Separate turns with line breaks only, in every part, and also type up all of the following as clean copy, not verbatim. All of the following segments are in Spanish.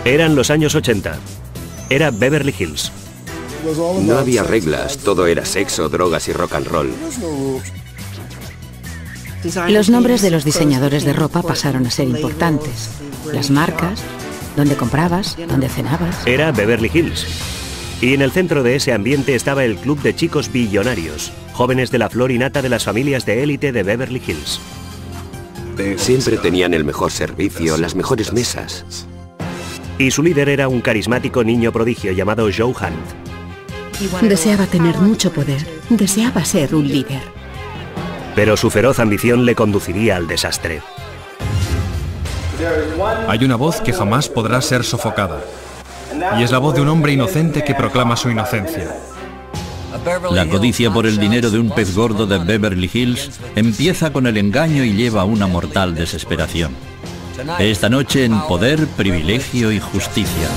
Eran los años 80. Era Beverly Hills.
No había reglas, todo era sexo, drogas y rock and roll.
Los nombres de los diseñadores de ropa pasaron a ser importantes. Las marcas, dónde comprabas, dónde cenabas.
Era Beverly Hills. Y en el centro de ese ambiente estaba el club de chicos billonarios, jóvenes de la flor y nata de las familias de élite de Beverly Hills.
Siempre tenían el mejor servicio, las mejores mesas.
Y su líder era un carismático niño prodigio llamado Joe Hunt.
Deseaba tener mucho poder, deseaba ser un líder.
Pero su feroz ambición le conduciría al desastre.
Hay una voz que jamás podrá ser sofocada. Y es la voz de un hombre inocente que proclama su inocencia.
La codicia por el dinero de un pez gordo de Beverly Hills empieza con el engaño y lleva a una mortal desesperación. Esta noche en Poder, Privilegio y Justicia.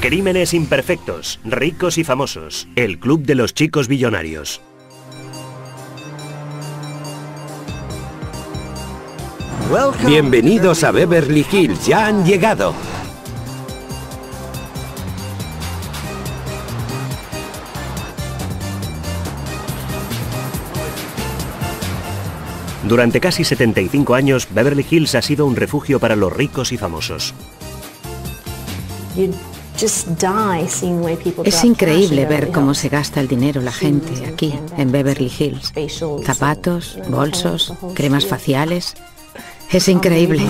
Crímenes imperfectos, ricos y famosos. El club de los chicos billonarios.
Bienvenidos a Beverly Hills, ya han llegado.
Durante casi 75 años, Beverly Hills ha sido un refugio para los ricos y famosos.
Es increíble ver cómo se gasta el dinero la gente aquí, en Beverly Hills. Zapatos, bolsos, cremas faciales. Es increíble.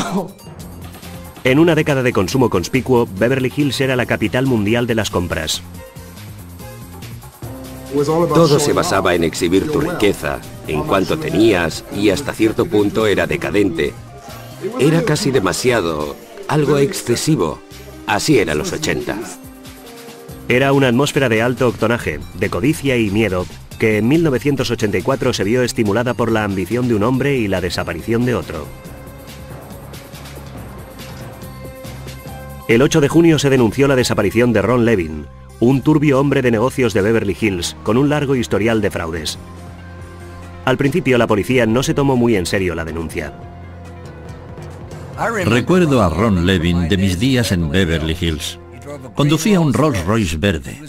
En una década de consumo conspicuo, Beverly Hills era la capital mundial de las compras.
Todo se basaba en exhibir tu riqueza, en cuanto tenías, y hasta cierto punto era decadente. Era casi demasiado, algo excesivo. Así eran los 80.
Era una atmósfera de alto octonaje, de codicia y miedo, que en 1984 se vio estimulada por la ambición de un hombre y la desaparición de otro. El 8 de junio se denunció la desaparición de Ron Levin, un turbio hombre de negocios de Beverly Hills con un largo historial de fraudes. Al principio la policía no se tomó muy en serio la denuncia.
Recuerdo a Ron Levin de mis días en Beverly Hills. Conducía un Rolls Royce verde.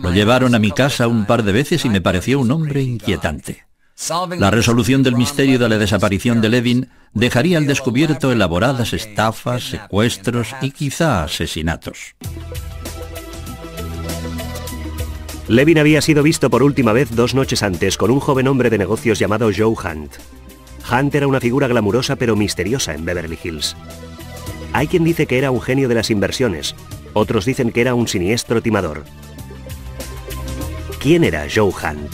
Lo llevaron a mi casa un par de veces y me pareció un hombre inquietante. La resolución del misterio de la desaparición de Levin dejaría al descubierto elaboradas estafas, secuestros y quizá asesinatos.
Levin había sido visto por última vez 2 noches antes con un joven hombre de negocios llamado Joe Hunt. Hunt era una figura glamurosa pero misteriosa en Beverly Hills. Hay quien dice que era un genio de las inversiones, otros dicen que era un siniestro timador. ¿Quién era Joe Hunt?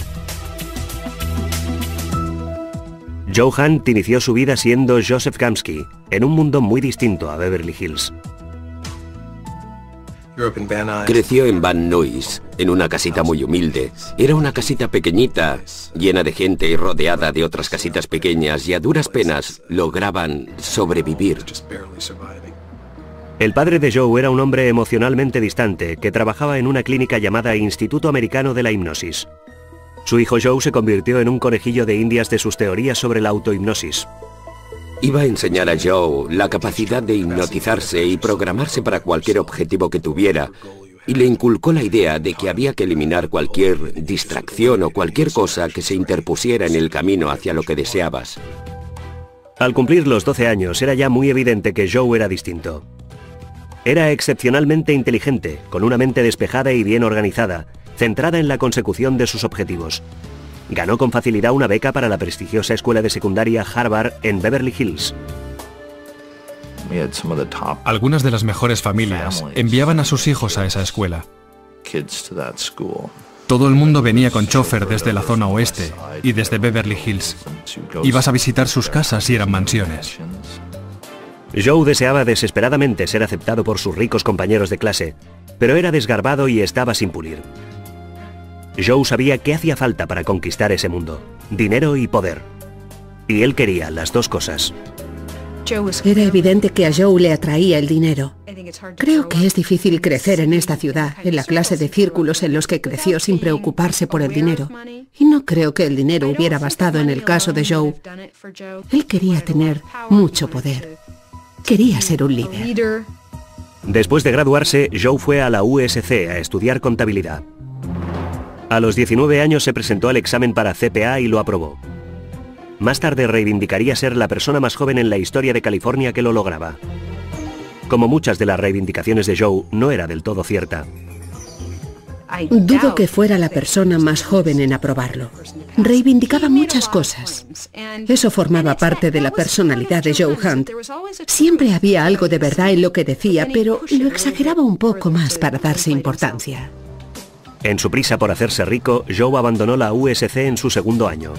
Joe Hunt inició su vida siendo Joseph Kamsky, en un mundo muy distinto a Beverly Hills.
Creció en Van Nuys, en una casita muy humilde. Era una casita pequeñita, llena de gente y rodeada de otras casitas pequeñas, y a duras penas lograban sobrevivir.
El padre de Joe era un hombre emocionalmente distante que trabajaba en una clínica llamada Instituto Americano de la Hipnosis. Su hijo Joe se convirtió en un conejillo de indias de sus teorías sobre la autohipnosis.
Iba a enseñar a Joe la capacidad de hipnotizarse y programarse para cualquier objetivo que tuviera, y le inculcó la idea de que había que eliminar cualquier distracción o cualquier cosa que se interpusiera en el camino hacia lo que deseabas.
Al cumplir los 12 años era ya muy evidente que Joe era distinto. Era excepcionalmente inteligente, con una mente despejada y bien organizada, centrada en la consecución de sus objetivos. Ganó con facilidad una beca para la prestigiosa escuela de secundaria Harvard en Beverly Hills.
Algunas de las mejores familias enviaban a sus hijos a esa escuela. Todo el mundo venía con chofer desde la zona oeste y desde Beverly Hills. Ibas a visitar sus casas y eran mansiones.
Joe deseaba desesperadamente ser aceptado por sus ricos compañeros de clase, pero era desgarbado y estaba sin pulir. Joe sabía qué hacía falta para conquistar ese mundo: dinero y poder. y él quería las dos cosas.
Era evidente que a Joe le atraía el dinero. Creo que es difícil crecer en esta ciudad, en la clase de círculos en los que creció sin preocuparse por el dinero. Y no creo que el dinero hubiera bastado en el caso de Joe. Él quería tener mucho poder. Quería ser un líder.
Después de graduarse, Joe fue a la USC a estudiar contabilidad. A los 19 años se presentó al examen para CPA y lo aprobó. Más tarde reivindicaría ser la persona más joven en la historia de California que lo lograba. Como muchas de las reivindicaciones de Joe, no era del todo cierta.
Dudo que fuera la persona más joven en aprobarlo. Reivindicaba muchas cosas. Eso formaba parte de la personalidad de Joe Hunt. Siempre había algo de verdad en lo que decía, pero lo exageraba un poco más para darse importancia.
En su prisa por hacerse rico, Joe abandonó la USC en su segundo año.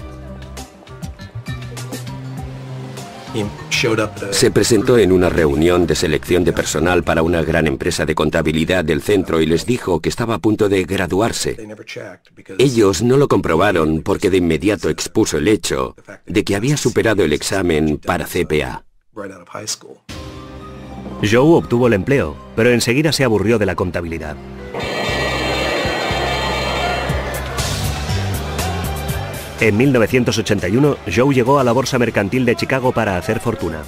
Se presentó en una reunión de selección de personal para una gran empresa de contabilidad del centro y les dijo que estaba a punto de graduarse. Ellos no lo comprobaron porque de inmediato expuso el hecho de que había superado el examen para CPA.
Joe obtuvo el empleo, pero enseguida se aburrió de la contabilidad. En 1981, Joe llegó a la Bolsa Mercantil de Chicago para hacer fortuna.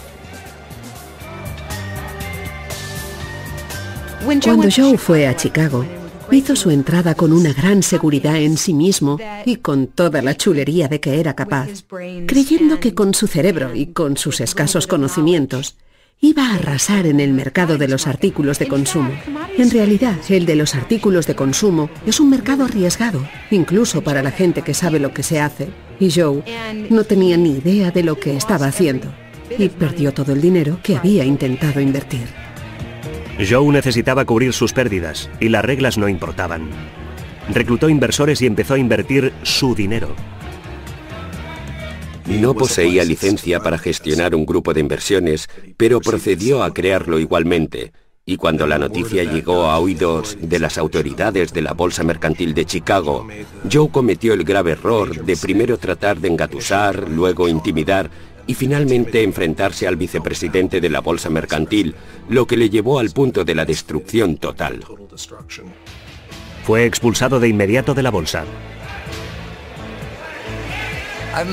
Cuando Joe fue a Chicago, hizo su entrada con una gran seguridad en sí mismo y con toda la chulería de que era capaz, creyendo que con su cerebro y con sus escasos conocimientos iba a arrasar en el mercado de los artículos de consumo. En realidad, el de los artículos de consumo es un mercado arriesgado, incluso para la gente que sabe lo que se hace. Y Joe no tenía ni idea de lo que estaba haciendo y perdió todo el dinero que había intentado invertir.
Joe necesitaba cubrir sus pérdidas y las reglas no importaban. Reclutó inversores y empezó a invertir su dinero.
No poseía licencia para gestionar un grupo de inversiones, pero procedió a crearlo igualmente. Y cuando la noticia llegó a oídos de las autoridades de la Bolsa Mercantil de Chicago, Joe cometió el grave error de primero tratar de engatusar, luego intimidar y finalmente enfrentarse al vicepresidente de la Bolsa Mercantil, lo que le llevó al punto de la destrucción total.
Fue expulsado de inmediato de la bolsa.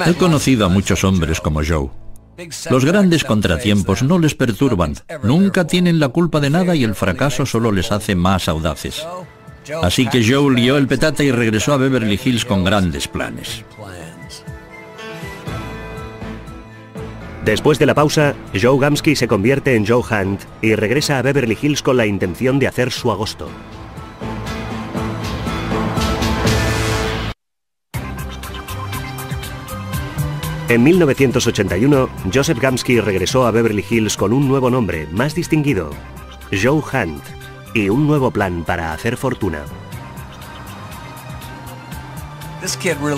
He conocido a muchos hombres como Joe. Los grandes contratiempos no les perturban, nunca tienen la culpa de nada y el fracaso solo les hace más audaces. Así que Joe lió el petate y regresó a Beverly Hills con grandes planes.
Después de la pausa, Joe Gamsky se convierte en Joe Hunt y regresa a Beverly Hills con la intención de hacer su agosto. En 1981, Joseph Gamsky regresó a Beverly Hills con un nuevo nombre, más distinguido, Joe Hunt, y un nuevo plan para hacer fortuna.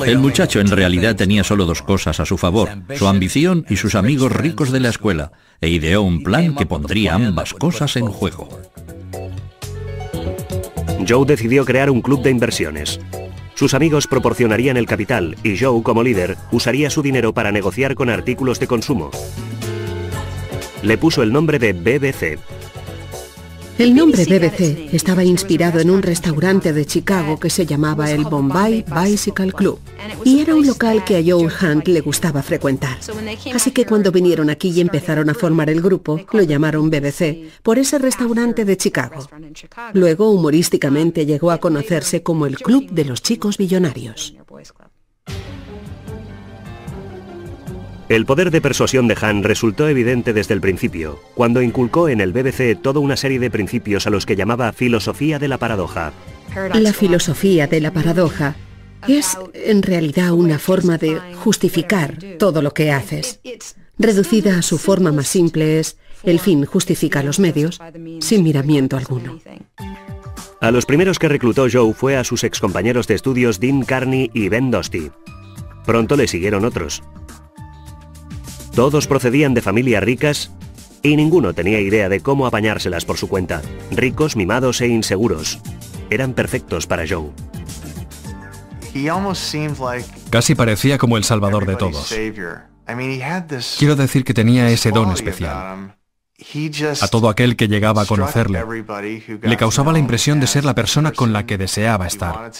El muchacho en realidad tenía solo dos cosas a su favor, su ambición y sus amigos ricos de la escuela, e ideó un plan que pondría ambas cosas en juego.
Joe decidió crear un club de inversiones. Sus amigos proporcionarían el capital y Joe, como líder, usaría su dinero para negociar con artículos de consumo. Le puso el nombre de BBC.
El nombre BBC estaba inspirado en un restaurante de Chicago que se llamaba el Bombay Bicycle Club y era un local que a Joe Hunt le gustaba frecuentar. Así que cuando vinieron aquí y empezaron a formar el grupo, lo llamaron BBC por ese restaurante de Chicago. Luego, humorísticamente, llegó a conocerse como el Club de los Chicos Billonarios.
El poder de persuasión de Hunt resultó evidente desde el principio, cuando inculcó en el BBC toda una serie de principios a los que llamaba filosofía de la paradoja.
La filosofía de la paradoja es, en realidad, una forma de justificar todo lo que haces. Reducida a su forma más simple es, el fin justifica los medios, sin miramiento alguno.
A los primeros que reclutó Joe fue a sus excompañeros de estudios Dean Carney y Ben Dosti. Pronto le siguieron otros. Todos procedían de familias ricas y ninguno tenía idea de cómo apañárselas por su cuenta. Ricos, mimados e inseguros. Eran perfectos para Joe.
Casi parecía como el salvador de todos. Quiero decir que tenía ese don especial. A todo aquel que llegaba a conocerle, le causaba la impresión de ser la persona con la que deseaba estar,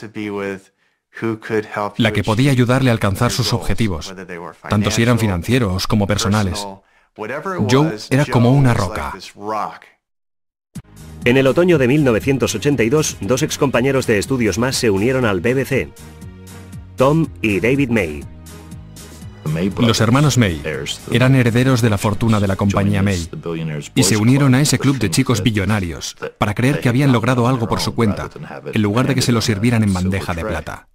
la que podía ayudarle a alcanzar sus objetivos, tanto si eran financieros como personales. Joe era como una roca.
En el otoño de 1982, dos excompañeros de estudios más se unieron al BBC, Tom y David May.
Los hermanos May eran herederos de la fortuna de la compañía May y se unieron a ese club de chicos billonarios para creer que habían logrado algo por su cuenta, en lugar de que se lo sirvieran en bandeja de plata.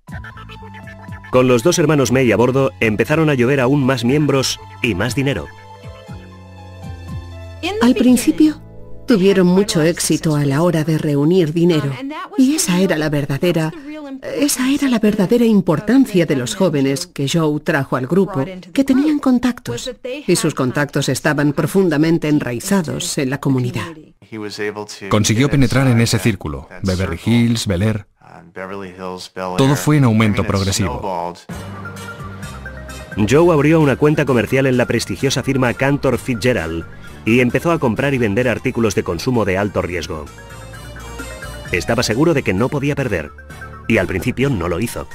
Con los dos hermanos May a bordo, empezaron a llover aún más miembros y más dinero.
Al principio, tuvieron mucho éxito a la hora de reunir dinero, y esa era la verdadera importancia de los jóvenes que Joe trajo al grupo, que tenían contactos, y sus contactos estaban profundamente enraizados en la comunidad.
Consiguió penetrar en ese círculo, Beverly Hills, Bel Air. Todo fue en aumento progresivo.
Joe abrió una cuenta comercial en la prestigiosa firma Cantor Fitzgerald y empezó a comprar y vender artículos de consumo de alto riesgo. Estaba seguro de que no podía perder, y al principio no lo hizo.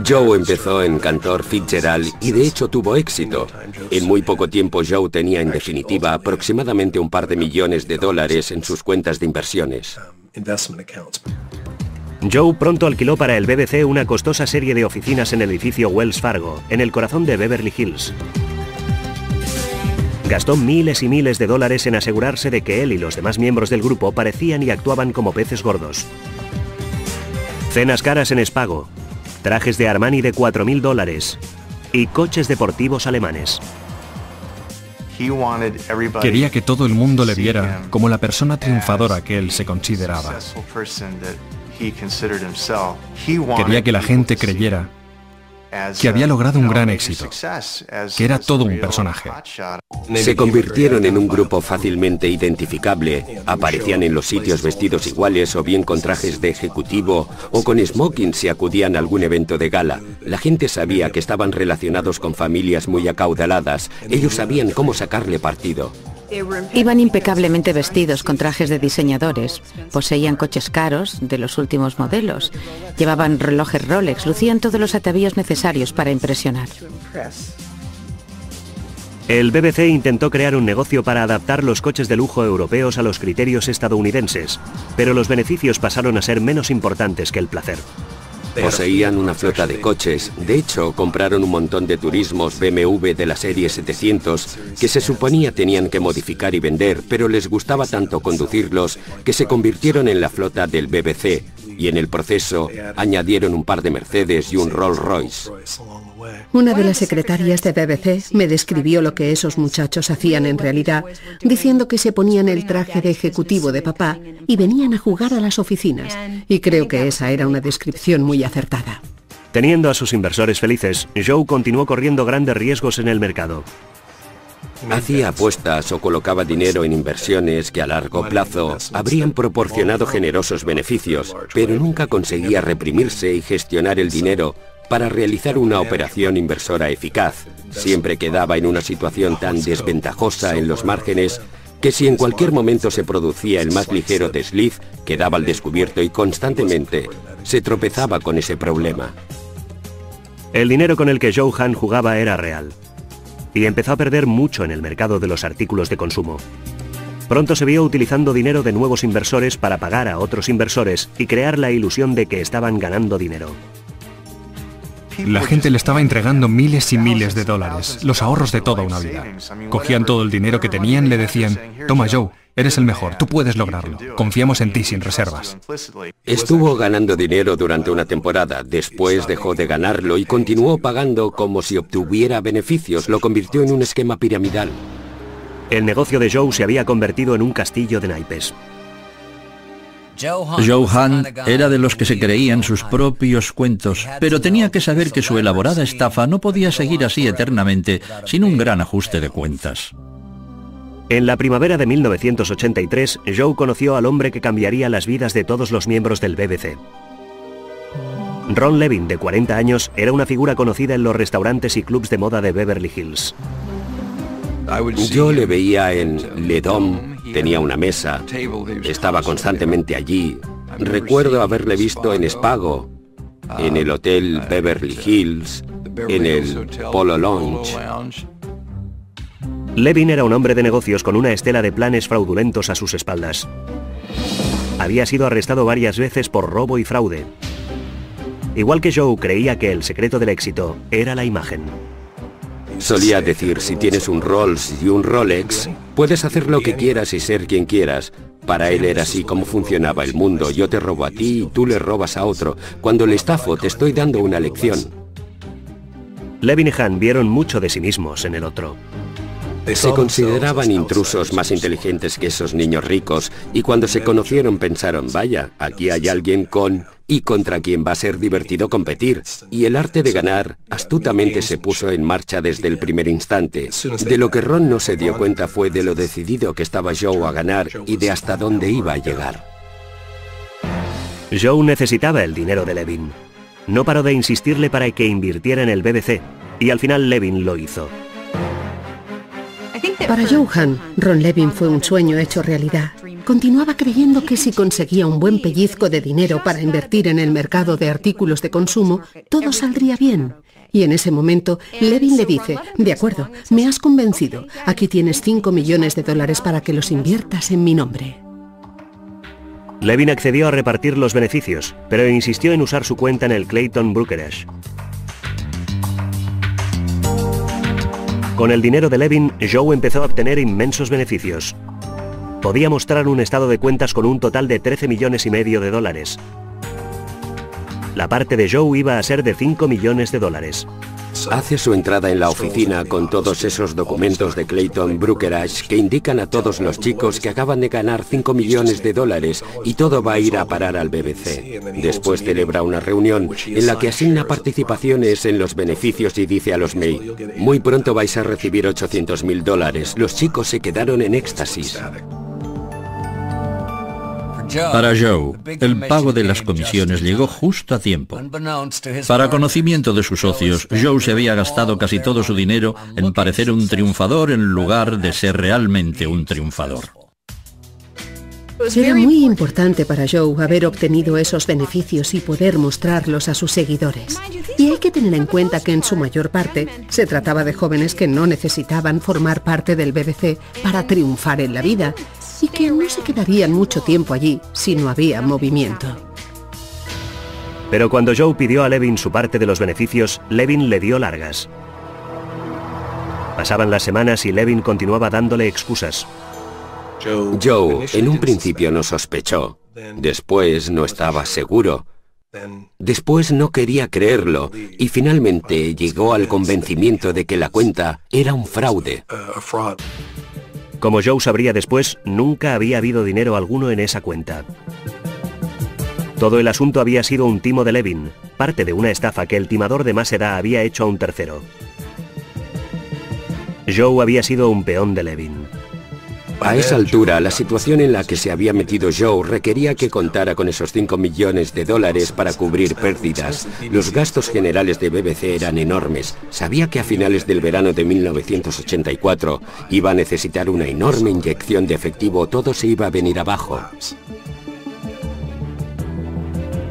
Joe empezó en Cantor Fitzgerald y de hecho tuvo éxito. En muy poco tiempo Joe tenía en definitiva aproximadamente un par de millones de dólares en sus cuentas de inversiones.
Joe pronto alquiló para el BBC una costosa serie de oficinas en el edificio Wells Fargo, en el corazón de Beverly Hills. Gastó miles y miles de dólares en asegurarse de que él y los demás miembros del grupo parecían y actuaban como peces gordos. Cenas caras en Spago, trajes de Armani de $4.000 y coches deportivos alemanes.
Quería que todo el mundo le viera como la persona triunfadora que él se consideraba. Quería que la gente creyera que había logrado un gran éxito, que era todo un personaje.
Se convirtieron en un grupo fácilmente identificable. Aparecían en los sitios vestidos iguales o bien con trajes de ejecutivo o con smoking si acudían a algún evento de gala. La gente sabía que estaban relacionados con familias muy acaudaladas. Ellos sabían cómo sacarle partido.
Iban impecablemente vestidos con trajes de diseñadores, poseían coches caros de los últimos modelos, llevaban relojes Rolex, lucían todos los atavíos necesarios para impresionar.
El BBC intentó crear un negocio para adaptar los coches de lujo europeos a los criterios estadounidenses, pero los beneficios pasaron a ser menos importantes que el placer.
Poseían una flota de coches. De hecho, compraron un montón de turismos BMW de la serie 700 que se suponía tenían que modificar y vender, pero les gustaba tanto conducirlos que se convirtieron en la flota del BBC y en el proceso añadieron un par de Mercedes y un Rolls Royce.
Una de las secretarias de BBC me describió lo que esos muchachos hacían en realidad, diciendo que se ponían el traje de ejecutivo de papá y venían a jugar a las oficinas. Y creo que esa era una descripción muy acertada.
Teniendo a sus inversores felices, Joe continuó corriendo grandes riesgos en el mercado.
Hacía apuestas o colocaba dinero en inversiones que a largo plazo habrían proporcionado generosos beneficios, pero nunca conseguía reprimirse y gestionar el dinero para realizar una operación inversora eficaz. Siempre quedaba en una situación tan desventajosa en los márgenes que si en cualquier momento se producía el más ligero desliz, quedaba al descubierto y constantemente se tropezaba con ese problema.
El dinero con el que Joe Hahn jugaba era real, y empezó a perder mucho en el mercado de los artículos de consumo. Pronto se vio utilizando dinero de nuevos inversores para pagar a otros inversores y crear la ilusión de que estaban ganando dinero.
La gente le estaba entregando miles y miles de dólares, los ahorros de toda una vida. Cogían todo el dinero que tenían y le decían: toma Joe, eres el mejor, tú puedes lograrlo, confiamos en ti sin reservas.
Estuvo ganando dinero durante una temporada, después dejó de ganarlo y continuó pagando como si obtuviera beneficios, lo convirtió en un esquema piramidal.
El negocio de Joe se había convertido en un castillo de naipes.
Joe Hahn era de los que se creían sus propios cuentos, pero tenía que saber que su elaborada estafa no podía seguir así eternamente sin un gran ajuste de cuentas.
En la primavera de 1983, Joe conoció al hombre que cambiaría las vidas de todos los miembros del BBC. Ron Levin, de 40 años, era una figura conocida en los restaurantes y clubs de moda de Beverly Hills.
Yo le veía en Le Dom, tenía una mesa, estaba constantemente allí. Recuerdo haberle visto en Spago, en el Hotel Beverly Hills, en el Polo Lounge.
Levin era un hombre de negocios con una estela de planes fraudulentos a sus espaldas. Había sido arrestado varias veces por robo y fraude. Igual que Joe, creía que el secreto del éxito era la imagen.
Solía decir, si tienes un Rolls y un Rolex, puedes hacer lo que quieras y ser quien quieras. Para él era así como funcionaba el mundo. Yo te robo a ti y tú le robas a otro. Cuando le estafo, te estoy dando una lección.
Levin y Han vieron mucho de sí mismos en el otro.
Se consideraban intrusos más inteligentes que esos niños ricos, y cuando se conocieron pensaron, vaya, aquí hay alguien con y contra quien va a ser divertido competir. Y el arte de ganar astutamente se puso en marcha desde el primer instante. De lo que Ron no se dio cuenta fue de lo decidido que estaba Joe a ganar y de hasta dónde iba a llegar.
Joe necesitaba el dinero de Levin. No paró de insistirle para que invirtiera en el BBC, y al final Levin lo hizo.
Para Joe Han, Ron Levin fue un sueño hecho realidad. Continuaba creyendo que si conseguía un buen pellizco de dinero para invertir en el mercado de artículos de consumo, todo saldría bien. Y en ese momento, Levin le dice, de acuerdo, me has convencido, aquí tienes $5 millones para que los inviertas en mi nombre.
Levin accedió a repartir los beneficios, pero insistió en usar su cuenta en el Clayton Brokerage. Con el dinero de Levin, Joe empezó a obtener inmensos beneficios. Podía mostrar un estado de cuentas con un total de $13,5 millones. La parte de Joe iba a ser de $5 millones.
Hace su entrada en la oficina con todos esos documentos de Clayton Brokerage que indican a todos los chicos que acaban de ganar $5 millones y todo va a ir a parar al BBC. Después celebra una reunión en la que asigna participaciones en los beneficios y dice a los May, muy pronto vais a recibir $800,000. Los chicos se quedaron en éxtasis.
Para Joe, el pago de las comisiones llegó justo a tiempo. Para conocimiento de sus socios, Joe se había gastado casi todo su dinero en parecer un triunfador en lugar de ser realmente un triunfador.
Era muy importante para Joe haber obtenido esos beneficios y poder mostrarlos a sus seguidores. Y hay que tener en cuenta que en su mayor parte se trataba de jóvenes que no necesitaban formar parte del BBC para triunfar en la vida y que no se quedarían mucho tiempo allí si no había movimiento.
Pero cuando Joe pidió a Levin su parte de los beneficios, Levin le dio largas. Pasaban las semanas y Levin continuaba dándole excusas.
Joe en un principio no sospechó, después no estaba seguro, después no quería creerlo y finalmente llegó al convencimiento de que la cuenta era un fraude.
Como Joe sabría después, nunca había habido dinero alguno en esa cuenta. Todo el asunto había sido un timo de Levin, parte de una estafa que el timador de más edad había hecho a un tercero. Joe había sido un peón de Levin.
A esa altura, la situación en la que se había metido Joe requería que contara con esos $5 millones para cubrir pérdidas. Los gastos generales de BBC eran enormes. Sabía que a finales del verano de 1984 iba a necesitar una enorme inyección de efectivo, todo se iba a venir abajo.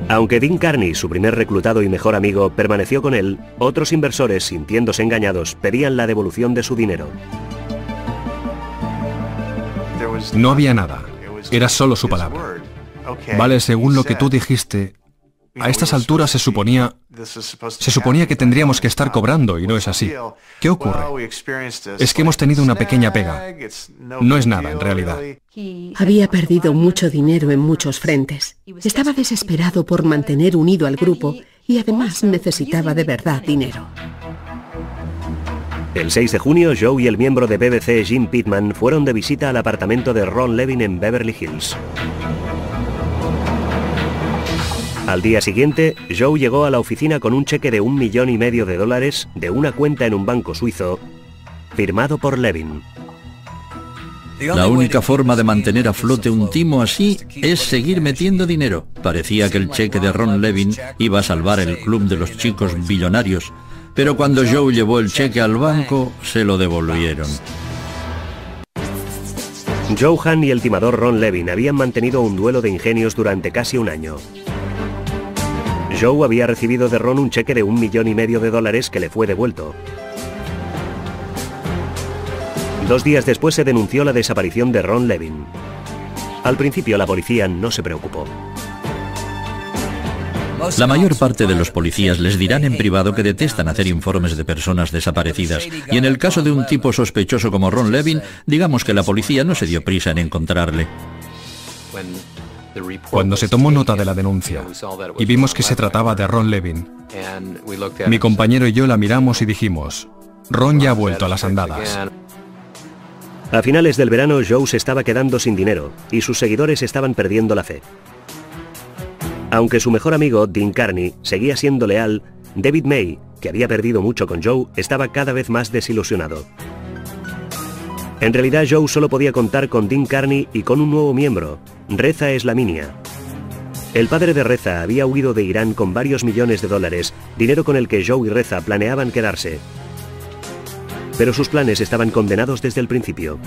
Aunque Dean Carney, su primer reclutado y mejor amigo, permaneció con él, otros inversores, sintiéndose engañados, pedían la devolución de su dinero.
No había nada, era solo su palabra. Vale, según lo que tú dijiste, a estas alturas se suponía que tendríamos que estar cobrando y no es así. ¿Qué ocurre? Es que hemos tenido una pequeña pega. No es nada, en realidad.
Había perdido mucho dinero en muchos frentes. Estaba desesperado por mantener unido al grupo y además necesitaba de verdad dinero.
El 6 de junio, Joe y el miembro de BBC Jim Pittman fueron de visita al apartamento de Ron Levin en Beverly Hills. Al día siguiente, Joe llegó a la oficina con un cheque de $1,5 millones de una cuenta en un banco suizo, firmado por Levin.
La única forma de mantener a flote un timo así es seguir metiendo dinero. Parecía que el cheque de Ron Levin iba a salvar el club de los chicos billonarios, pero cuando Joe llevó el cheque al banco, se lo devolvieron.
Joe Hunt y el timador Ron Levin habían mantenido un duelo de ingenios durante casi un año. Joe había recibido de Ron un cheque de $1,5 millones que le fue devuelto. 2 días después se denunció la desaparición de Ron Levin. Al principio la policía no se preocupó.
La mayor parte de los policías les dirán en privado que detestan hacer informes de personas desaparecidas, y en el caso de un tipo sospechoso como Ron Levin, digamos que la policía no se dio prisa en encontrarle.
Cuando se tomó nota de la denuncia y vimos que se trataba de Ron Levin, mi compañero y yo la miramos y dijimos, Ron ya ha vuelto a las andadas.
A finales del verano, Joe se estaba quedando sin dinero y sus seguidores estaban perdiendo la fe. Aunque su mejor amigo, Dean Carney, seguía siendo leal, David May, que había perdido mucho con Joe, estaba cada vez más desilusionado. En realidad, Joe solo podía contar con Dean Carney y con un nuevo miembro, Reza Eslaminia. El padre de Reza había huido de Irán con varios millones de dólares, dinero con el que Joe y Reza planeaban quedarse. Pero sus planes estaban condenados desde el principio.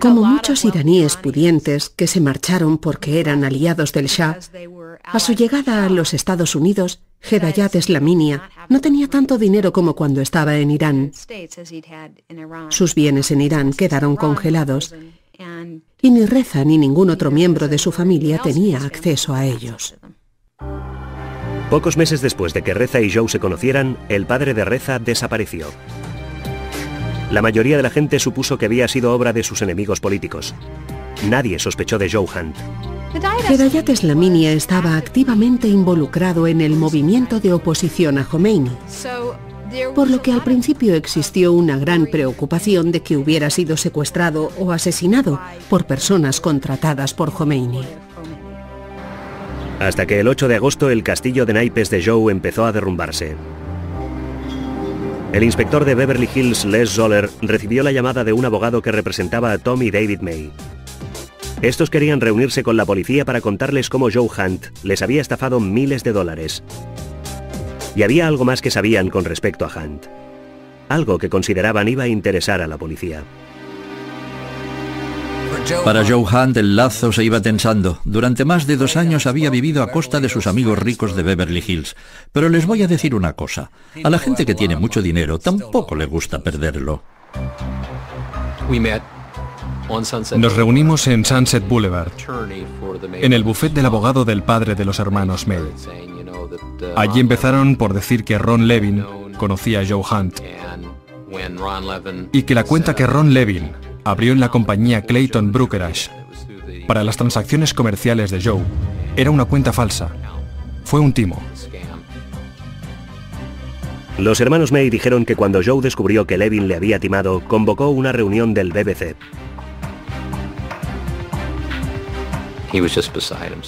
Como muchos iraníes pudientes que se marcharon porque eran aliados del Shah, a su llegada a los Estados Unidos, Hedayat Eslaminia no tenía tanto dinero como cuando estaba en Irán. Sus bienes en Irán quedaron congelados y ni Reza ni ningún otro miembro de su familia tenía acceso a ellos.
Pocos meses después de que Reza y Joe se conocieran, el padre de Reza desapareció. La mayoría de la gente supuso que había sido obra de sus enemigos políticos. Nadie sospechó de Joe Hunt.
Hedayat Eslaminia estaba activamente involucrado en el movimiento de oposición a Khomeini, por lo que al principio existió una gran preocupación de que hubiera sido secuestrado o asesinado por personas contratadas por Khomeini.
Hasta que el 8 de agosto el castillo de naipes de Joe empezó a derrumbarse. El inspector de Beverly Hills, Les Zoller, recibió la llamada de un abogado que representaba a Tom y David May. Estos querían reunirse con la policía para contarles cómo Joe Hunt les había estafado miles de dólares. Y había algo más que sabían con respecto a Hunt. Algo que consideraban iba a interesar a la policía.
Para Joe Hunt el lazo se iba tensando. Durante más de 2 años había vivido a costa de sus amigos ricos de Beverly Hills. Pero les voy a decir una cosa. A la gente que tiene mucho dinero tampoco le gusta perderlo.
Nos reunimos en Sunset Boulevard, en el bufet del abogado del padre de los hermanos May. Allí empezaron por decir que Ron Levin conocía a Joe Hunt y que la cuenta que Ron Levin abrió en la compañía Clayton Brokerage para las transacciones comerciales de Joe era una cuenta falsa. Fue un timo.
Los hermanos May dijeron que cuando Joe descubrió que Levin le había timado, convocó una reunión del BBC.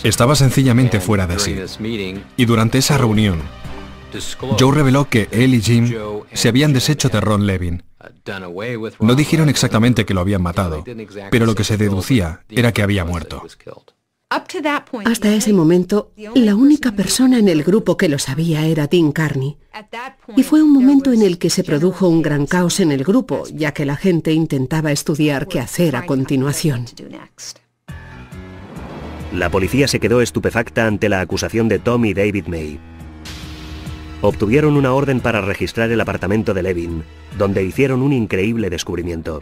Estaba sencillamente fuera de sí. Y durante esa reunión, Joe reveló que él y Jim se habían deshecho de Ron Levin. No dijeron exactamente que lo habían matado, pero lo que se deducía era que había muerto.
Hasta ese momento, la única persona en el grupo que lo sabía era Dean Carney. Y fue un momento en el que se produjo un gran caos en el grupo, ya que la gente intentaba estudiar qué hacer a continuación.
La policía se quedó estupefacta ante la acusación de Tom y David May. Obtuvieron una orden para registrar el apartamento de Levin, donde hicieron un increíble descubrimiento.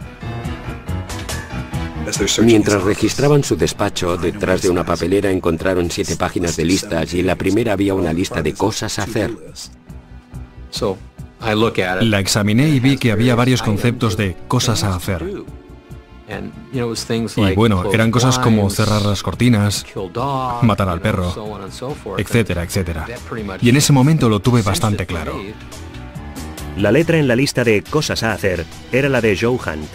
Mientras registraban su despacho, detrás de una papelera encontraron 7 páginas de listas y en la primera había una lista de cosas a hacer.
La examiné y vi que había varios conceptos de cosas a hacer. Y bueno, eran cosas como cerrar las cortinas, matar al perro, etcétera, etcétera. Y en ese momento lo tuve bastante claro.
La letra en la lista de cosas a hacer era la de Joe Hunt.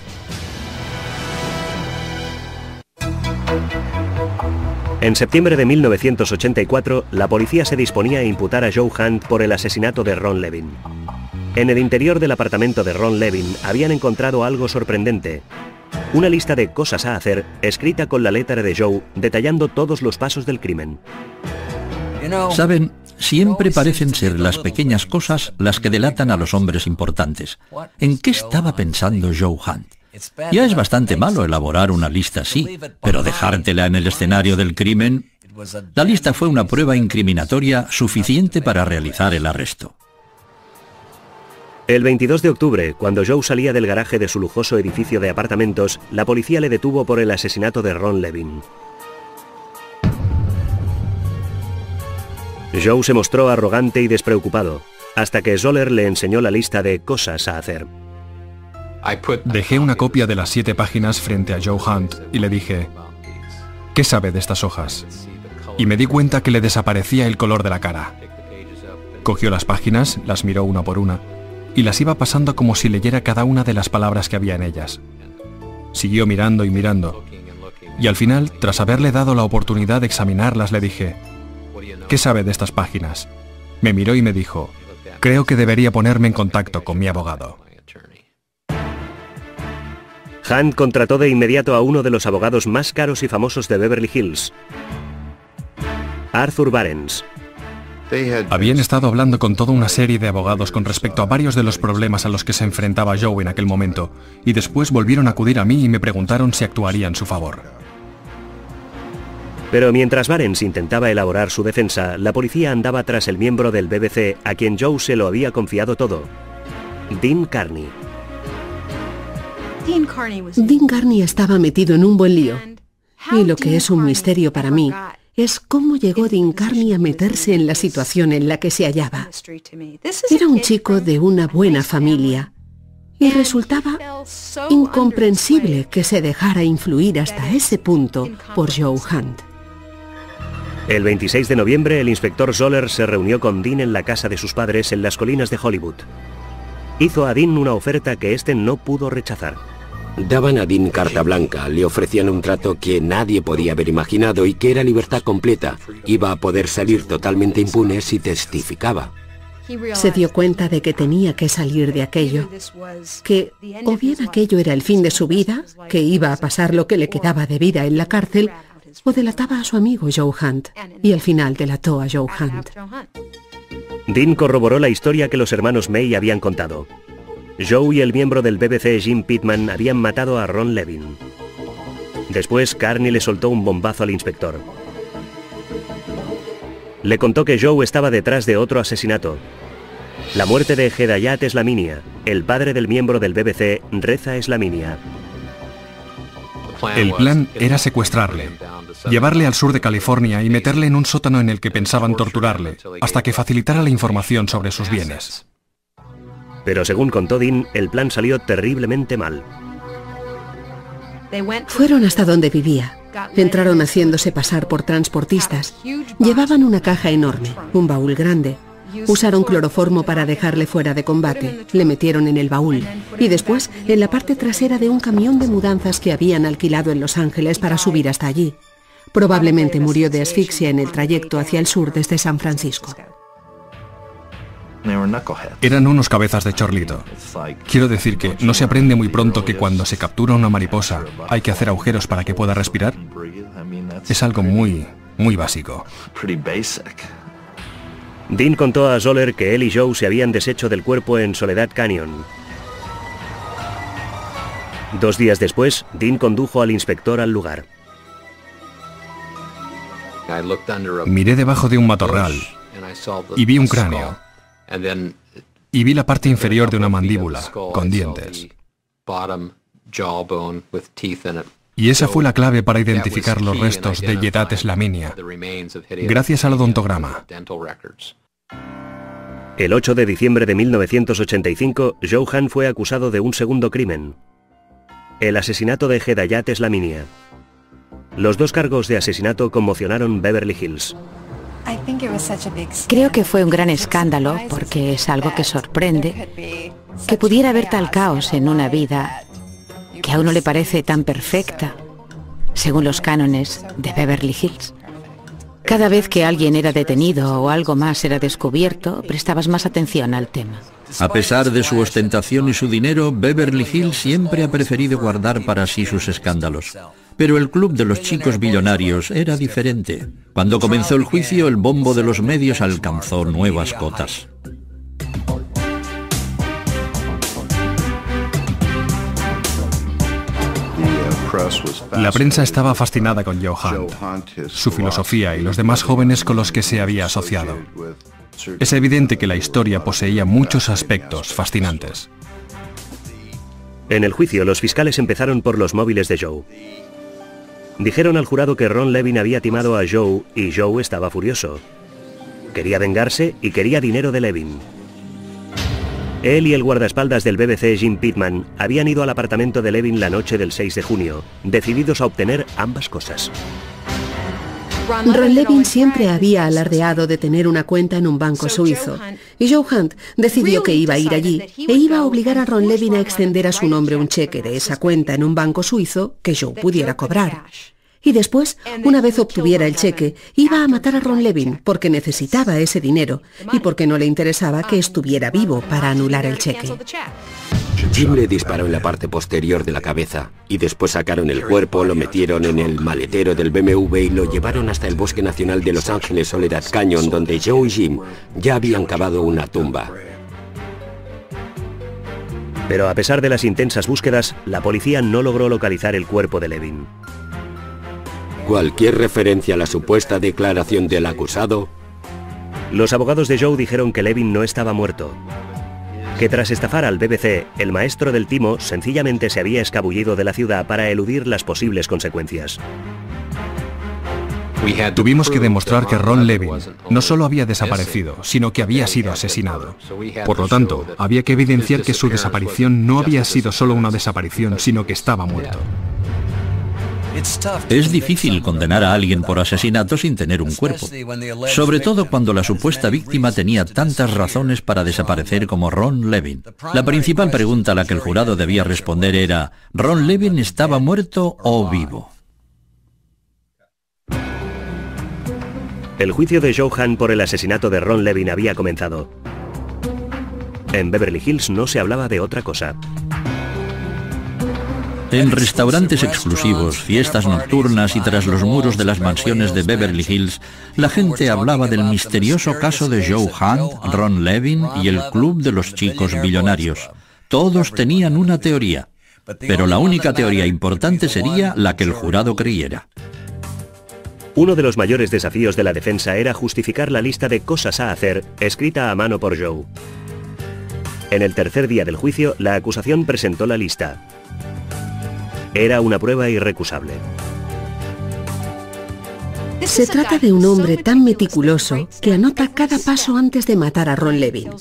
En septiembre de 1984, la policía se disponía a imputar a Joe Hunt por el asesinato de Ron Levin. En el interior del apartamento de Ron Levin habían encontrado algo sorprendente. Una lista de cosas a hacer, escrita con la letra de Joe, detallando todos los pasos del crimen.
Saben, siempre parecen ser las pequeñas cosas las que delatan a los hombres importantes. ¿En qué estaba pensando Joe Hunt? Ya es bastante malo elaborar una lista así, pero dejártela en el escenario del crimen... La lista fue una prueba incriminatoria suficiente para realizar el arresto.
El 22 de octubre, cuando Joe salía del garaje de su lujoso edificio de apartamentos, la policía le detuvo por el asesinato de Ron Levin. Joe se mostró arrogante y despreocupado, hasta que Zoller le enseñó la lista de cosas a hacer.
Dejé una copia de las 7 páginas frente a Joe Hunt y le dije, ¿qué sabe de estas hojas? Y me di cuenta que le desaparecía el color de la cara. Cogió las páginas, las miró una por una, y las iba pasando como si leyera cada una de las palabras que había en ellas. Siguió mirando y mirando, y al final, tras haberle dado la oportunidad de examinarlas, le dije, ¿qué sabe de estas páginas? Me miró y me dijo, creo que debería ponerme en contacto con mi abogado.
Hunt contrató de inmediato a uno de los abogados más caros y famosos de Beverly Hills, Arthur Barnes.
Habían estado hablando con toda una serie de abogados con respecto a varios de los problemas a los que se enfrentaba Joe en aquel momento, y después volvieron a acudir a mí y me preguntaron si actuaría en su favor.
Pero mientras Barnes intentaba elaborar su defensa, la policía andaba tras el miembro del BBC a quien Joe se lo había confiado todo, Dean Carney.
Dean Carney estaba metido en un buen lío. Y lo que es un misterio para mí es cómo llegó Dean Carney a meterse en la situación en la que se hallaba. Era un chico de una buena familia y resultaba incomprensible que se dejara influir hasta ese punto por Joe Hunt.
El 26 de noviembre, el inspector Zoller se reunió con Dean en la casa de sus padres en las colinas de Hollywood. Hizo a Dean una oferta que éste no pudo rechazar.
Daban a Dean carta blanca, le ofrecían un trato que nadie podía haber imaginado y que era libertad completa. Iba a poder salir totalmente impune si testificaba.
Se dio cuenta de que tenía que salir de aquello, que o bien aquello era el fin de su vida, que iba a pasar lo que le quedaba de vida en la cárcel, o delataba a su amigo Joe Hunt, y al final delató a Joe Hunt.
Dean corroboró la historia que los hermanos May habían contado. Joe y el miembro del BBC Jim Pittman habían matado a Ron Levin. Después, Carney le soltó un bombazo al inspector. Le contó que Joe estaba detrás de otro asesinato. La muerte de Hedayat Slaminia, el padre del miembro del BBC, Reza Slaminia.
El plan era secuestrarle, llevarle al sur de California y meterle en un sótano en el que pensaban torturarle, hasta que facilitara la información sobre sus bienes.
Pero según contó Dean, el plan salió terriblemente mal.
Fueron hasta donde vivía. Entraron haciéndose pasar por transportistas. Llevaban una caja enorme, un baúl grande. Usaron cloroformo para dejarle fuera de combate. Le metieron en el baúl. Y después, en la parte trasera de un camión de mudanzas que habían alquilado en Los Ángeles para subir hasta allí. Probablemente murió de asfixia en el trayecto hacia el sur desde San Francisco.
Eran unos cabezas de chorlito. Quiero decir que no se aprende muy pronto que cuando se captura una mariposa hay que hacer agujeros para que pueda respirar. Es algo muy básico.
Dean contó a Zoller que él y Joe se habían deshecho del cuerpo en Soledad Canyon. 2 días después, Dean condujo al inspector al lugar.
Miré debajo de un matorral y vi un cráneo. Y vi la parte inferior de una mandíbula, con dientes. Y esa fue la clave para identificar los restos de Hedayat Slaminia, gracias al odontograma.
El 8 de diciembre de 1985, Joe Hunt fue acusado de un segundo crimen: el asesinato de Hedayat Slaminia. Los 2 cargos de asesinato conmocionaron Beverly Hills.
Creo que fue un gran escándalo porque es algo que sorprende, que pudiera haber tal caos en una vida que a uno le parece tan perfecta, según los cánones de Beverly Hills. Cada vez que alguien era detenido o algo más era descubierto, prestabas más atención al tema.
A pesar de su ostentación y su dinero, Beverly Hills siempre ha preferido guardar para sí sus escándalos. Pero el club de los chicos billonarios era diferente. Cuando comenzó el juicio, el bombo de los medios alcanzó nuevas cotas.
La prensa estaba fascinada con Joe Hunt, su filosofía y los demás jóvenes con los que se había asociado. Es evidente que la historia poseía muchos aspectos fascinantes.
En el juicio, los fiscales empezaron por los móviles de Joe. Dijeron al jurado que Ron Levin había timado a Joe y Joe estaba furioso. Quería vengarse y quería dinero de Levin. Él y el guardaespaldas del BBC, Jim Pittman, habían ido al apartamento de Levin la noche del 6 de junio, decididos a obtener ambas cosas.
Ron Levin siempre había alardeado de tener una cuenta en un banco suizo, y Joe Hunt decidió que iba a ir allí e iba a obligar a Ron Levin a extender a su nombre un cheque de esa cuenta en un banco suizo que Joe pudiera cobrar. Y después, una vez obtuviera el cheque, iba a matar a Ron Levin porque necesitaba ese dinero y porque no le interesaba que estuviera vivo para anular el cheque.
Jim le disparó en la parte posterior de la cabeza y después sacaron el cuerpo, lo metieron en el maletero del BMW y lo llevaron hasta el Bosque Nacional de Los Ángeles Soledad Canyon, donde Joe y Jim ya habían cavado una tumba.
Pero a pesar de las intensas búsquedas, la policía no logró localizar el cuerpo de Levin.
Cualquier referencia a la supuesta declaración del acusado.
Los abogados de Joe dijeron que Levin no estaba muerto, que tras estafar al BBC, el maestro del timo sencillamente se había escabullido de la ciudad para eludir las posibles consecuencias.
Tuvimos que demostrar que Ron Levin no solo había desaparecido, sino que había sido asesinado. Por lo tanto, había que evidenciar que su desaparición no había sido solo una desaparición, sino que estaba muerto.
Es difícil condenar a alguien por asesinato sin tener un cuerpo, sobre todo cuando la supuesta víctima tenía tantas razones para desaparecer como Ron Levin. La principal pregunta a la que el jurado debía responder era: ¿Ron Levin estaba muerto o vivo?
El juicio de Joe Hunt por el asesinato de Ron Levin había comenzado. En Beverly Hills no se hablaba de otra cosa.
En restaurantes exclusivos, fiestas nocturnas y tras los muros de las mansiones de Beverly Hills, la gente hablaba del misterioso caso de Joe Hunt, Ron Levin y el club de los chicos billonarios. Todos tenían una teoría, pero la única teoría importante sería la que el jurado creyera.
Uno de los mayores desafíos de la defensa era justificar la lista de cosas a hacer escrita a mano por Joe. En el tercer día del juicio, la acusación presentó la lista. Era una prueba irrecusable.
Se trata de un hombre tan meticuloso que anota cada paso antes de matar a Ron Levin.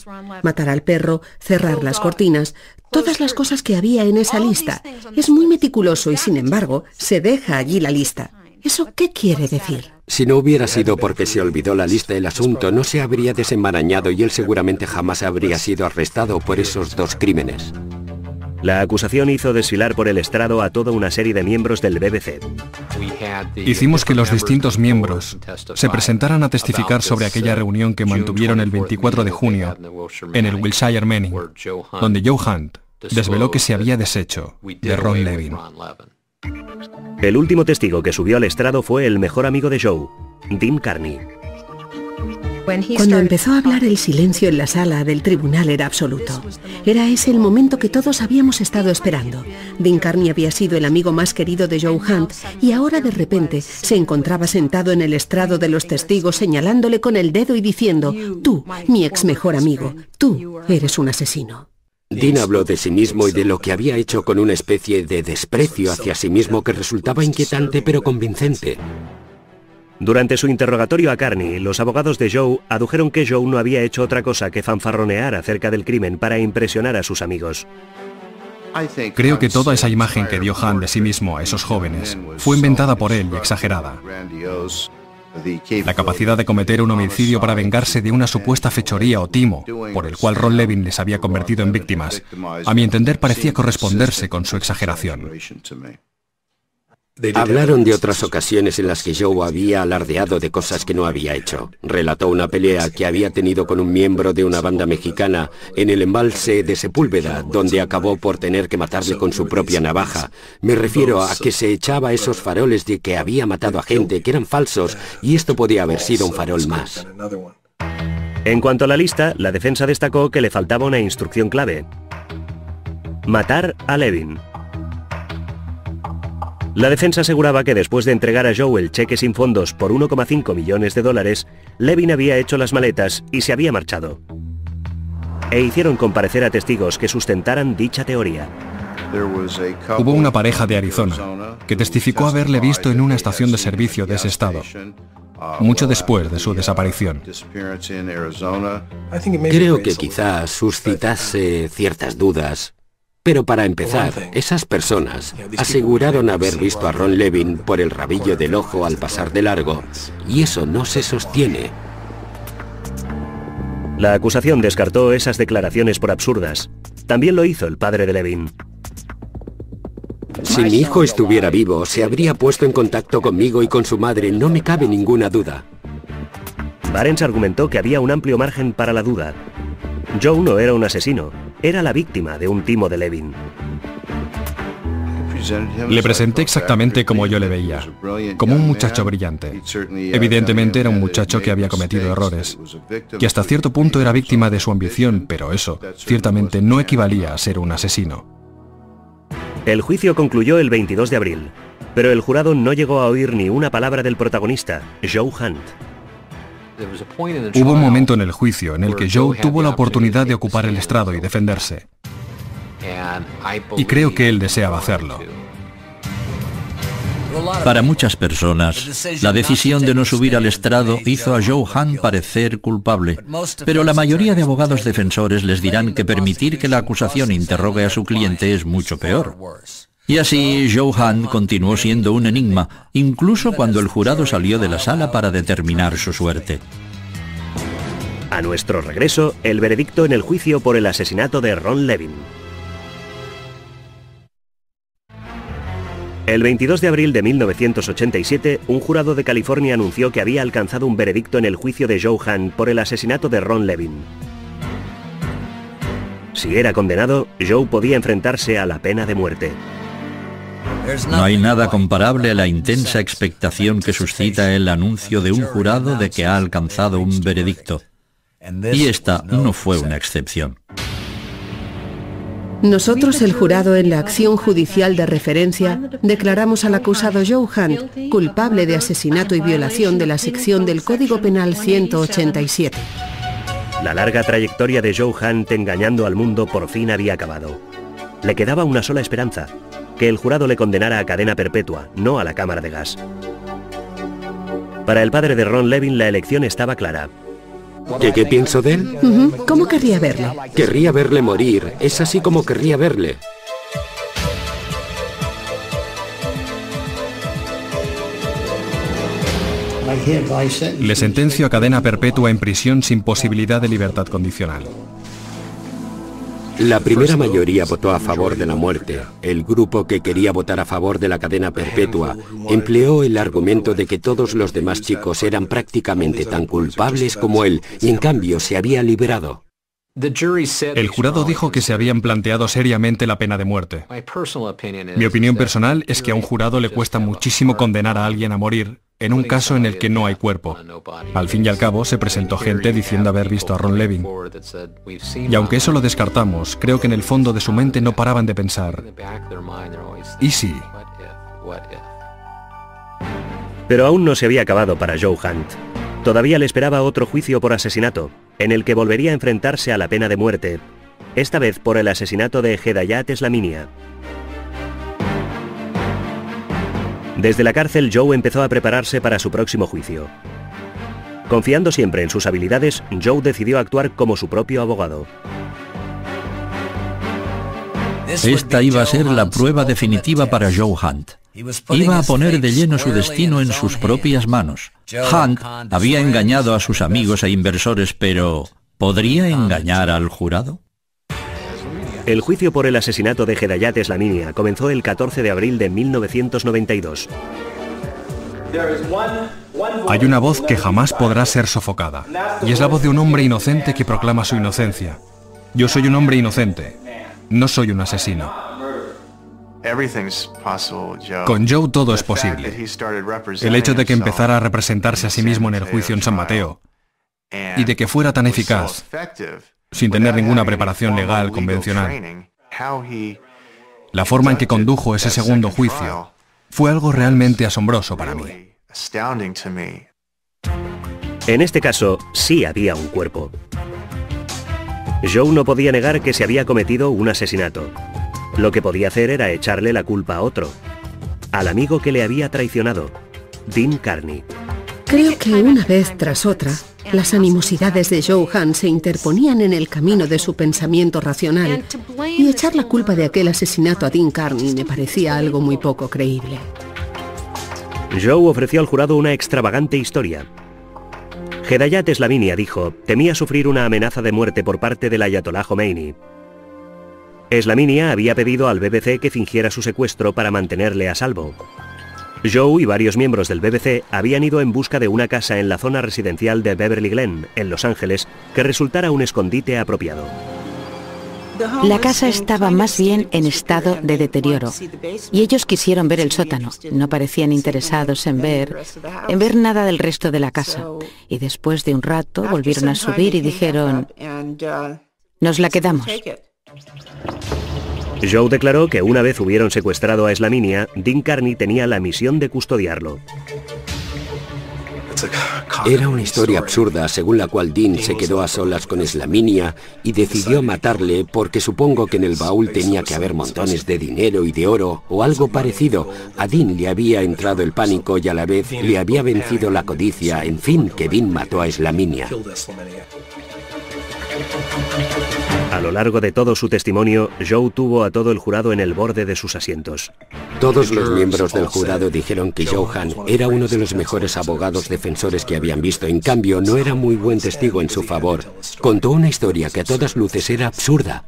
Matar al perro, cerrar las cortinas, todas las cosas que había en esa lista. Es muy meticuloso y, sin embargo, se deja allí la lista. ¿Eso qué quiere decir?
Si no hubiera sido porque se olvidó la lista, el asunto no se habría desenmarañado y él seguramente jamás habría sido arrestado por esos dos crímenes.
La acusación hizo desfilar por el estrado a toda una serie de miembros del BBC.
Hicimos que los distintos miembros se presentaran a testificar sobre aquella reunión que mantuvieron el 24 de junio en el Wilshire Manning, donde Joe Hunt desveló que se había deshecho de Ron Levin.
El último testigo que subió al estrado fue el mejor amigo de Joe, Dean Carney.
Cuando empezó a hablar, el silencio en la sala del tribunal era absoluto. Era ese el momento que todos habíamos estado esperando. Dean Carney había sido el amigo más querido de Joe Hunt y ahora de repente se encontraba sentado en el estrado de los testigos señalándole con el dedo y diciendo: tú, mi ex mejor amigo, tú eres un asesino.
Dean habló de sí mismo y de lo que había hecho con una especie de desprecio hacia sí mismo que resultaba inquietante pero convincente.
Durante su interrogatorio a Carney, los abogados de Joe adujeron que Joe no había hecho otra cosa que fanfarronear acerca del crimen para impresionar a sus amigos.
Creo que toda esa imagen que dio Hunt de sí mismo a esos jóvenes fue inventada por él y exagerada. La capacidad de cometer un homicidio para vengarse de una supuesta fechoría o timo, por el cual Ron Levin les había convertido en víctimas, a mi entender parecía corresponderse con su exageración.
Hablaron de otras ocasiones en las que Joe había alardeado de cosas que no había hecho. Relató una pelea que había tenido con un miembro de una banda mexicana en el embalse de Sepúlveda, donde acabó por tener que matarle con su propia navaja. Me refiero a que se echaba esos faroles de que había matado a gente que eran falsos, y esto podía haber sido un farol más.
En cuanto a la lista, la defensa destacó que le faltaba una instrucción clave: matar a Levin. La defensa aseguraba que después de entregar a Joe el cheque sin fondos por 1,5 millones de dólares, Levin había hecho las maletas y se había marchado. E hicieron comparecer a testigos que sustentaran dicha teoría.
Hubo una pareja de Arizona que testificó haberle visto en una estación de servicio de ese estado, mucho después de su desaparición.
Creo que quizás suscitase ciertas dudas. Pero para empezar, esas personas aseguraron haber visto a Ron Levin por el rabillo del ojo al pasar de largo, y eso no se sostiene.
La acusación descartó esas declaraciones por absurdas. También lo hizo el padre de Levin.
Si mi hijo estuviera vivo, se habría puesto en contacto conmigo y con su madre, no me cabe ninguna duda.
Barnes argumentó que había un amplio margen para la duda. Joe no era un asesino, era la víctima de un timo de Levin.
Le presenté exactamente como yo le veía, como un muchacho brillante. Evidentemente era un muchacho que había cometido errores, que hasta cierto punto era víctima de su ambición, pero eso ciertamente no equivalía a ser un asesino.
El juicio concluyó el 22 de abril, pero el jurado no llegó a oír ni una palabra del protagonista, Joe Hunt.
Hubo un momento en el juicio en el que Joe tuvo la oportunidad de ocupar el estrado y defenderse. Y creo que él deseaba hacerlo.
Para muchas personas, la decisión de no subir al estrado hizo a Joe Hunt parecer culpable, pero la mayoría de abogados defensores les dirán que permitir que la acusación interrogue a su cliente es mucho peor. Y así, Joe Hunt continuó siendo un enigma, incluso cuando el jurado salió de la sala para determinar su suerte.
A nuestro regreso, el veredicto en el juicio por el asesinato de Ron Levin. El 22 de abril de 1987, un jurado de California anunció que había alcanzado un veredicto en el juicio de Joe Hunt por el asesinato de Ron Levin. Si era condenado, Joe podía enfrentarse a la pena de muerte.
No hay nada comparable a la intensa expectación que suscita el anuncio de un jurado de que ha alcanzado un veredicto. Y esta no fue una excepción.
Nosotros, el jurado en la acción judicial de referencia, declaramos al acusado Joe Hunt culpable de asesinato y violación de la sección del Código Penal 187.
La larga trayectoria de Joe Hunt engañando al mundo por fin había acabado. Le quedaba una sola esperanza: que el jurado le condenara a cadena perpetua, no a la cámara de gas. Para el padre de Ron Levin la elección estaba clara.
¿Qué pienso de él?
¿Cómo querría verle?
Querría verle morir. Es así como querría verle.
Le sentencio a cadena perpetua en prisión sin posibilidad de libertad condicional.
La primera mayoría votó a favor de la muerte. El grupo que quería votar a favor de la cadena perpetua empleó el argumento de que todos los demás chicos eran prácticamente tan culpables como él, y en cambio se había liberado.
El jurado dijo que se habían planteado seriamente la pena de muerte. Mi opinión personal es que a un jurado le cuesta muchísimo condenar a alguien a morir en un caso en el que no hay cuerpo. Al fin y al cabo, se presentó gente diciendo haber visto a Ron Levin. Y aunque eso lo descartamos, creo que en el fondo de su mente no paraban de pensar: ¿y sí?
Pero aún no se había acabado para Joe Hunt. Todavía le esperaba otro juicio por asesinato, en el que volvería a enfrentarse a la pena de muerte, esta vez por el asesinato de Hedayat Slaminia. Desde la cárcel, Joe empezó a prepararse para su próximo juicio. Confiando siempre en sus habilidades, Joe decidió actuar como su propio abogado.
Esta iba a ser la prueba definitiva para Joe Hunt. Iba a poner de lleno su destino en sus propias manos. Hunt había engañado a sus amigos e inversores, pero ¿podría engañar al jurado?
El juicio por el asesinato de Hedayat Eslaminia comenzó el 14 de abril de 1992.
Hay una voz que jamás podrá ser sofocada, y es la voz de un hombre inocente que proclama su inocencia. Yo soy un hombre inocente, no soy un asesino. Con Joe todo es posible. El hecho de que empezara a representarse a sí mismo en el juicio en San Mateo, y de que fuera tan eficaz, sin tener ninguna preparación legal convencional. La forma en que condujo ese segundo juicio fue algo realmente asombroso para mí.
En este caso, sí había un cuerpo. Joe no podía negar que se había cometido un asesinato. Lo que podía hacer era echarle la culpa a otro, al amigo que le había traicionado, Dean Carney.
Creo que una vez tras otra, las animosidades de Joe Hunt se interponían en el camino de su pensamiento racional, y echar la culpa de aquel asesinato a Dean Carney me parecía algo muy poco creíble.
Joe ofreció al jurado una extravagante historia. Hedayat Eslaminia, dijo, temía sufrir una amenaza de muerte por parte del ayatolá Jomeini. Eslaminia había pedido al BBC que fingiera su secuestro para mantenerle a salvo. Joe y varios miembros del BBC habían ido en busca de una casa en la zona residencial de Beverly Glen, en Los Ángeles, que resultara un escondite apropiado.
La casa estaba más bien en estado de deterioro, y ellos quisieron ver el sótano. No parecían interesados en ver nada del resto de la casa. Y después de un rato volvieron a subir y dijeron, nos la quedamos.
Joe declaró que una vez hubieron secuestrado a Eslaminia, Dean Carney tenía la misión de custodiarlo.
Era una historia absurda según la cual Dean se quedó a solas con Eslaminia y decidió matarle porque supongo que en el baúl tenía que haber montones de dinero y de oro o algo parecido. A Dean le había entrado el pánico y a la vez le había vencido la codicia. En fin, que Dean mató a Eslaminia.
A lo largo de todo su testimonio, Joe tuvo a todo el jurado en el borde de sus asientos.
Todos los miembros del jurado dijeron que Joe Hunt era uno de los mejores abogados defensores que habían visto. En cambio, no era muy buen testigo en su favor. Contó una historia que a todas luces era absurda.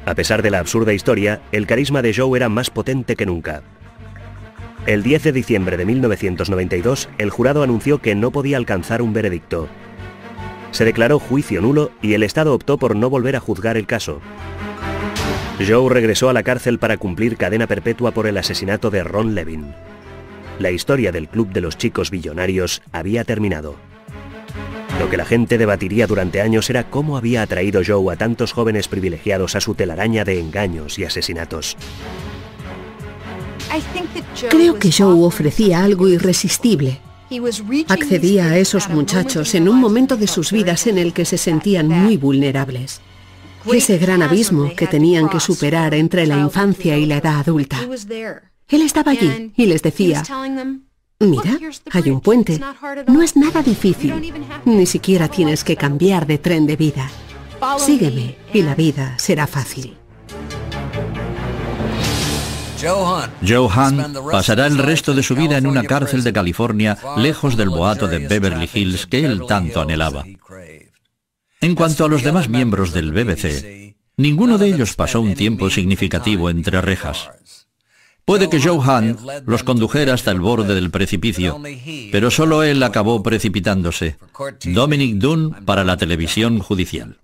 A pesar de la absurda historia, el carisma de Joe era más potente que nunca. El 10 de diciembre de 1992, el jurado anunció que no podía alcanzar un veredicto. Se declaró juicio nulo y el Estado optó por no volver a juzgar el caso. Joe regresó a la cárcel para cumplir cadena perpetua por el asesinato de Ron Levin. La historia del Club de los Chicos Billonarios había terminado. Lo que la gente debatiría durante años era cómo había atraído Joe a tantos jóvenes privilegiados a su telaraña de engaños y asesinatos.
Creo que Joe ofrecía algo irresistible. Accedía a esos muchachos en un momento de sus vidas en el que se sentían muy vulnerables. Ese gran abismo que tenían que superar entre la infancia y la edad adulta. Él estaba allí y les decía, mira, hay un puente, no es nada difícil, ni siquiera tienes que cambiar de tren de vida. Sígueme y la vida será fácil.
Joe Hunt pasará el resto de su vida en una cárcel de California, lejos del boato de Beverly Hills que él tanto anhelaba. En cuanto a los demás miembros del BBC, ninguno de ellos pasó un tiempo significativo entre rejas. Puede que Joe Hunt los condujera hasta el borde del precipicio, pero solo él acabó precipitándose. Dominic Dunne para la televisión judicial.